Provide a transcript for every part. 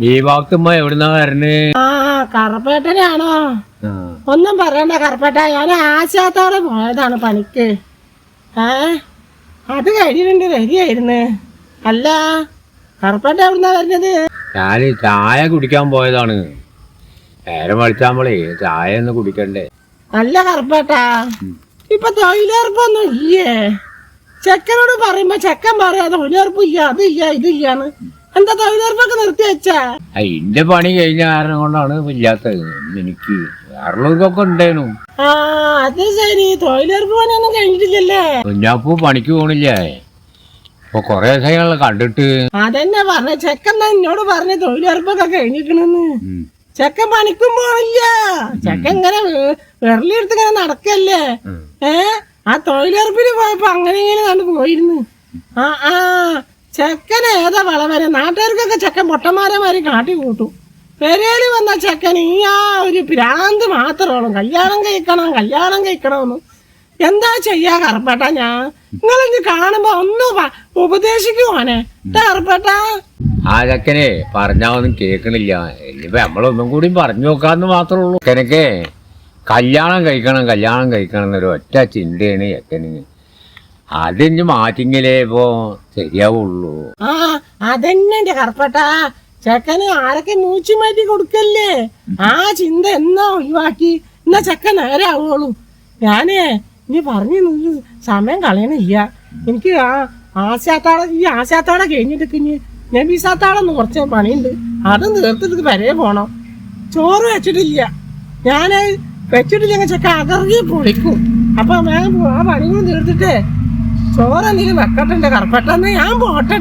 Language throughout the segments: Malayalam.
ഈ ഭാഗത്തുമ്പോ എവിടുന്നാ വരണേ? ആ കറുപ്പേട്ടനാണോ? ഒന്നും പറയണ്ട കറുപ്പേട്ട, ഞാൻ ആശാത്തോടെ പോയതാണ് പണിക്ക്. അത് കഴിഞ്ഞിട്ടുണ്ട് റെഡിയായിരുന്നു. അല്ല കറുപ്പേട്ട എവിടുന്നാ വരുന്നത്? ഞാന് ചായ കുടിക്കാൻ പോയതാണ്. നേരം വിളിച്ചാമ്പളേ ചായ ഒന്ന് കുടിക്കണ്ടേ? അല്ല കറുപ്പേട്ടാ, ഇപ്പൊ തൊഴിലുറപ്പൊന്നും ഇല്ലേ? ചെക്കനോട് പറയുമ്പോ ചെക്കൻ പറയാ തൊഴിലുറപ്പ് ഇല്ല, അതില്ല ഇതില്ലാന്ന്. എന്താ തൊഴിലുറപ്പൊക്കെ നിർത്തി വെച്ചാ? എന്റെ പണി കഴിഞ്ഞ കാരണം കൊണ്ടാണ് ഇല്ലാത്തത്. എനിക്ക് വേറുള്ളവർക്കൊക്കെ ഉണ്ടായിരുന്നു. ആ അത് ശരി, തൊഴിലുറപ്പ് പണിയൊന്നും കഴിഞ്ഞിട്ടില്ലല്ലേ? കുഞ്ഞാപ്പൂ പണിക്ക് പോണില്ലേ? ഇപ്പൊ കൊറേ ദിവസങ്ങളെ കണ്ടിട്ട്. അതെന്നെ പറഞ്ഞ ചെക്കൻ എന്നോട് പറഞ്ഞ തൊഴിലുറപ്പൊക്കെ കഴിഞ്ഞിരിക്കണെന്ന്. ചെക്കൻ പണിക്കും പോണില്ല, ചെക്കൻ ഇങ്ങനെ വെറലെടുത്ത് ഇങ്ങനെ നടക്കല്ലേ. ആ തൊഴിലുറപ്പിന് പോയപ്പോ അങ്ങനെ ഇങ്ങനെ കണ്ടു പോയിരുന്നു. ആ ചെക്കൻ ഏതാ വളവരെ നാട്ടുകാർക്കൊക്കെ ചെക്കൻ പൊട്ടന്മാരെമാരി കാട്ടി കൂട്ടും. പെരേല് വന്ന ചെക്കൻ ഈ ആ ഒരു ഭ്രാന്ത് മാത്രമാണ്, കല്യാണം കഴിക്കണമെന്ന്. എന്താ ചെയ്യാ കറുപ്പേട്ടാ? നിങ്ങളിഞ്ഞ് കാണുമ്പോ ഒന്ന് ഉപദേശിക്കുവാനെ കറുപ്പേട്ടാ. ആ ചെക്കനെ പറഞ്ഞാ ഒന്നും കേൾക്കണില്ല. ഇനിയിപ്പോ നമ്മളൊന്നും കൂടി പറഞ്ഞു നോക്കാന്ന് മാത്രമേ ഉള്ളൂ. ചെക്കനൊക്കെ കല്യാണം കഴിക്കണം എന്നൊരു ഒറ്റ ചിന്തയാണ് ചെക്കന്. അതിന് മാറ്റിങ്ങിലേ ഇപ്പോ ശരിയാവുള്ളൂ. ആ അതന്നെ എന്റെ കറുപ്പേട്ടാ, ചെക്കന് ആരൊക്കെ മൂച്ചു മാറ്റി കൊടുക്കല്ലേ. ആ ചിന്ത എന്നാ ഒഴിവാക്കി എന്നാ ചെക്കൻ നേരെ ആവുള്ളൂ. ഞാനേ ഇനി പറഞ്ഞു സമയം കളയണില്ല. എനിക്ക് ഈ ആശാത്താടെ കഴിഞ്ഞിട്ട് ഇനി നബീസാത്താടൊന്ന് കുറച്ച് പണിയുണ്ട്, അത് തീർത്തിട്ട് വരെ പോണം. ചോറ് വെച്ചിട്ടില്ല, ഞാൻ വെച്ചിട്ടില്ലെങ്കിൽ ചെക്ക അകറി പൊളിക്കും. അപ്പൊ ഞാൻ ആ പണികളും തീർത്തിട്ടേ ചോറെന്തെങ്കിലും വെക്കട്ടെ കറുപ്പട്ടെന്ന് ഞാൻ പോട്ടെ.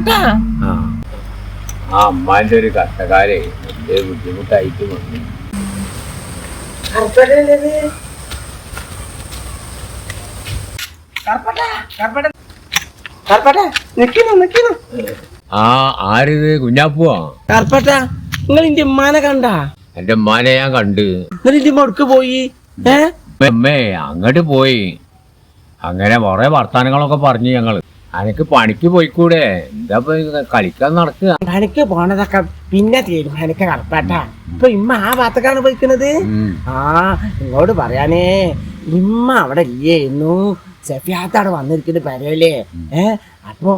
ആ അമ്മാന്റെ ഒരു കഷ്ടകാലേ ബുദ്ധിമുട്ടായിട്ട് വന്നു. ആ ആരിത്? കുഞ്ഞാപ്പുവാ? കറുപ്പട്ട, നിങ്ങൾ എന്റെ ഉമ്മാനെ കണ്ടാ? എന്റെ ഉമ്മാനെ ഞാൻ കണ്ട്. നിങ്ങൾ എന്റെ ഉമ്മ എടുക്ക് പോയി? അമ്മേ അങ്ങോട്ട് പോയി. അങ്ങനെ കുറെ വർത്താനങ്ങളൊക്കെ പറഞ്ഞു ഞങ്ങള്. അനക്ക് പണിക്ക് പോയിക്കൂടെ? എന്താ കളിക്കാൻ നടക്കുക? പണിക്ക് പോണതൊക്കെ പിന്നെ തീരുമാനിക്ക കറുപ്പേട്ട. ഇപ്പൊ ഇമ്മ ആ ഭാഗത്തേക്കാണ് പോയിക്കുന്നത്. ആ ഇങ്ങോട്ട് പറയാനേ, ഇമ്മ അവിടെ ഇല്ലായിരുന്നു. സെഫിയാത്താണ് വന്നിരിക്കുന്നത് പെരയില്. അപ്പൊ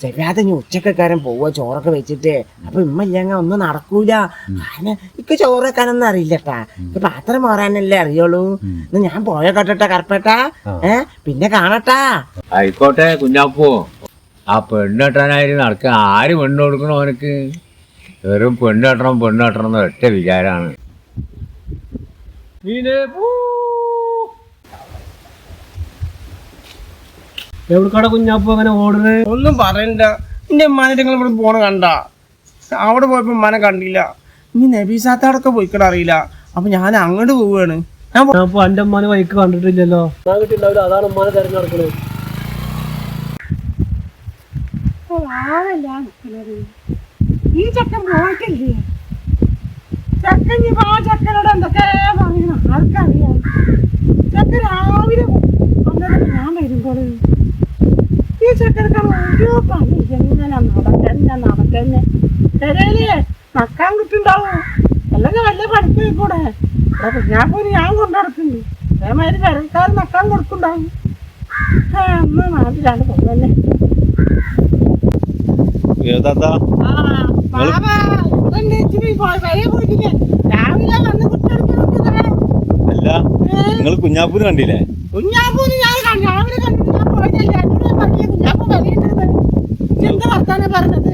സെഫിയാത്ത ഇനി ഉച്ചക്കാരൻ പോവുക ചോറൊക്കെ വെച്ചിട്ട്. അപ്പൊ ഇമ്മ ഇല്ലെങ്കിൽ ഒന്നും നടക്കൂല. കാരണം ഇക്ക് ചോറ് വെക്കാനൊന്നും അറിയില്ലട്ടാ, ഇക്ക് പാത്രം പോരാനല്ലേ അറിയുള്ളൂ. ഞാൻ പോയോട്ടെ കറുപ്പേട്ട, പിന്നെ കാണട്ടാ. ആയിക്കോട്ടെ കുഞ്ഞാപ്പൂ. ആ പെണ്ണ് കെട്ടാനായിരുന്നു നടക്കുക. ആര് പെണ്ണ് കൊടുക്കണോ അവനക്ക്? വെറും പെണ്ണ് കെട്ടണം എന്ന ഒറ്റ വിചാരാണ്. എവിടെക്കാടെ കുഞ്ഞാപ്പൂ അങ്ങനെ ഓടുന്നത്? ഒന്നും പറയണ്ട. എന്റെ ഉമ്മാനെ നിങ്ങൾ ഇവിടെ പോണ കണ്ട? അവിടെ പോയപ്പോ ഉമ്മാനെ കണ്ടില്ല. ഇനി നബീസാത്താടൊക്കെ പോയിക്കട അറിയില്ല. അപ്പൊ ഞാൻ അങ്ങോട്ട് പോവുകയാണ്. ഞാൻ എന്റെ ഉമ്മാനെ വൈക്ക് കണ്ടിട്ടില്ലല്ലോ. അതാണ് ഉമ്മാനെ തിരഞ്ഞെടുക്കുന്നത്. ഈ ചക്കൻ പോയിട്ടില്ലേ? ചക്കനോട് എന്തൊക്കെ പറയുന്നു ആർക്കറിയാം. ചക്ക രാവിലെ ഞാൻ വരുമ്പോൾ ഈ ചക്കനൊക്കെ ഓരോ പണി എങ്ങനെ നടക്കന്നെ പെരയില് നക്കാൻ കിട്ടുണ്ടാവും. അല്ലെങ്കിൽ വല്ല പണിക്ക് പോയിക്കൂടെ? ഞാൻ പോയി ഞാൻ കൊണ്ടുനടക്കുന്നു. അതേമാതിരി പെരക്കാർ നക്കാൻ കൊടുക്കുണ്ടാവും. അമ്മ നാട്ടിലാണ് പോകുന്നല്ലേ. രാവിലെ വന്ന് കുട്ടിയെടുക്കുന്നേ. നിങ്ങൾ കുഞ്ഞാപ്പൂര് കണ്ടില്ലേ? കുഞ്ഞാപ്പൂര് ഞാൻ രാവിലെ കണ്ടിട്ട് ഞാൻ പോയിട്ടില്ല. കുഞ്ഞാപ്പൂ വരേണ്ടത് എന്താ വർത്താനം പറഞ്ഞത്?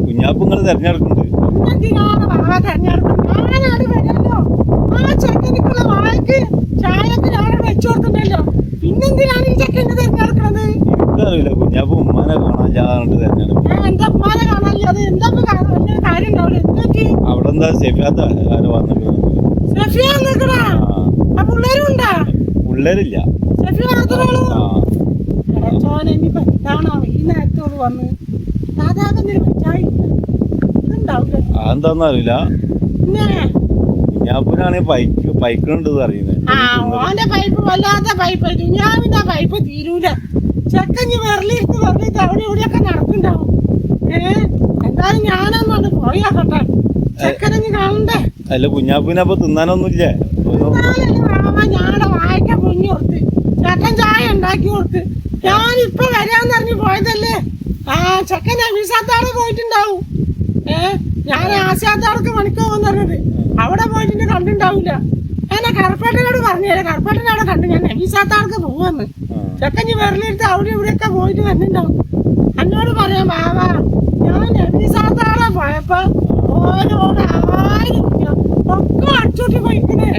കുഞ്ഞാപ്പൂ നിങ്ങൾ തെരഞ്ഞെടുക്കുന്നുണ്ട്. എന്തിനാണ് വാഴ തെരഞ്ഞെടുക്കുന്നത്? ഞാനാണ് വരല്ലോ. ആ ചെക്കനിക്കുള്ള വാഴക്ക് ചായക്ക് ഞാൻ വെച്ചു കൊടുത്തിട്ടല്ലോ. പിന്നെന്തിനാണ് ഈ ചെക്കനെ തെരഞ്ഞെടുക്കുന്നത്? എനിക്കറിയില്ല. കുഞ്ഞാപ്പൂ ഉമ്മാനെ കാണാൻ തെരഞ്ഞെടുക്കും. എന്താ ഉമ്മാനെ കാണാനില്ല? അത് എന്താ കാര്യം ഉണ്ടാവില്ല. എന്തൊക്കെ അവിടെ എന്താ സെഫിയാത്ത വന്നിട്ട്? സെഫിയ നിൽക്കണാ? ആ പിള്ളേരും ഉണ്ടാ? പിള്ളേരില്ല, സെഫിയ മാത്രമേ ഉള്ളൂ. എന്താണോ ഈ നേരത്തോട് വന്ന് സാധാരണ അതെന്താന്ന് അറിയില്ല. കുഞ്ഞാപ്പൂരാണ് പൈക്കുണ്ട് അറിയുന്നത്. ഓന്റെ പൈപ്പ് വല്ലാത്ത പൈപ്പ്. കുഞ്ഞാവിന്റെ പൈപ്പ് തീരൂല. ചെക്കഞ്ഞ് വെറലിട്ട് അവിടെ ഇവിടെയൊക്കെ നടക്കുന്നുണ്ടാവും. എന്തായാലും ഞാനൊന്നാണ് പോയാക്കട്ടെ. ചെക്കനങ്ങ് കാണണ്ടേ? അല്ല കുഞ്ഞാപ്പൂനെ അപ്പൊ തിന്നാനൊന്നുമില്ലേ? ഞാടെ വായിക്ക പൊഞ്ഞു കൊടുത്ത് ചെക്കൻ ചായ ഉണ്ടാക്കി കൊടുത്ത് ഞാനിപ്പൊ വരാന്ന് പറഞ്ഞ് പോയതല്ലേ. ആ ചെക്കൻ നബീസാത്താടെ പോയിട്ടുണ്ടാവും. ഞാൻ ആശാത്താടക്ക് പണിക്ക് പോകുന്ന പറഞ്ഞത് അവിടെ പോയിട്ട് കണ്ടിണ്ടാവൂല. എന്നെ കറുപ്പേട്ടനോട് പറഞ്ഞേരാ, കറുപ്പേട്ടനെ അവിടെ കണ്ടു ഞാൻ നബീസാത്താടക്ക് പോവാന്ന്. ചെക്കഞ്ഞ് വെറുതെടുത്ത് അവിടെ ഇവിടെയൊക്കെ പോയിട്ട് വന്നിണ്ടാവും. എന്നോട് പറയാം ബാബാ ഞാൻ നബീസാത്താടെ പോയപ്പോ ഓരോട് ആരും ഒക്കെ അടിച്ചോട്ടി പോയിക്കണേ.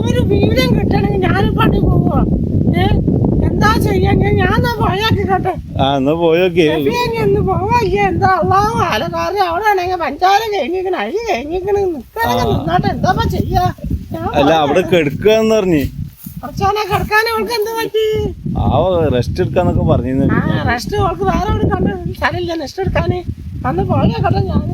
ഒരു വീരം കിട്ടണമെങ്കിൽ ഞാനും പണി പോവാ. എന്താ ചെയ്യാ? ഞാൻ പോയാക്കിട്ടെ ഒന്ന് പോവാ. എന്താ അള്ളാഹു ആലക്കാരെ അവിടെ ആണെങ്കിൽ പഞ്ചാര കഴിഞ്ഞിരിക്കണ അരി കഴിഞ്ഞിരിക്കണ നിന്നാട്ടെ എന്താ ചെയ്യാ? അല്ല അവിടെ കെടുക്കാന്ന് പറഞ്ഞു കുറച്ചാനെ കിടക്കാനെ അവൾക്ക് എന്ത് പറ്റി? റെസ്റ്റ് എടുക്കാന്നൊക്കെ പറഞ്ഞു. റെസ്റ്റ് അവൾക്ക് വേറെ എവിടെ കണ്ട സ്ഥലമില്ല റെസ്റ്റ് എടുക്കാന്. അന്ന് പോയാ കേട്ടോ ഞാന്.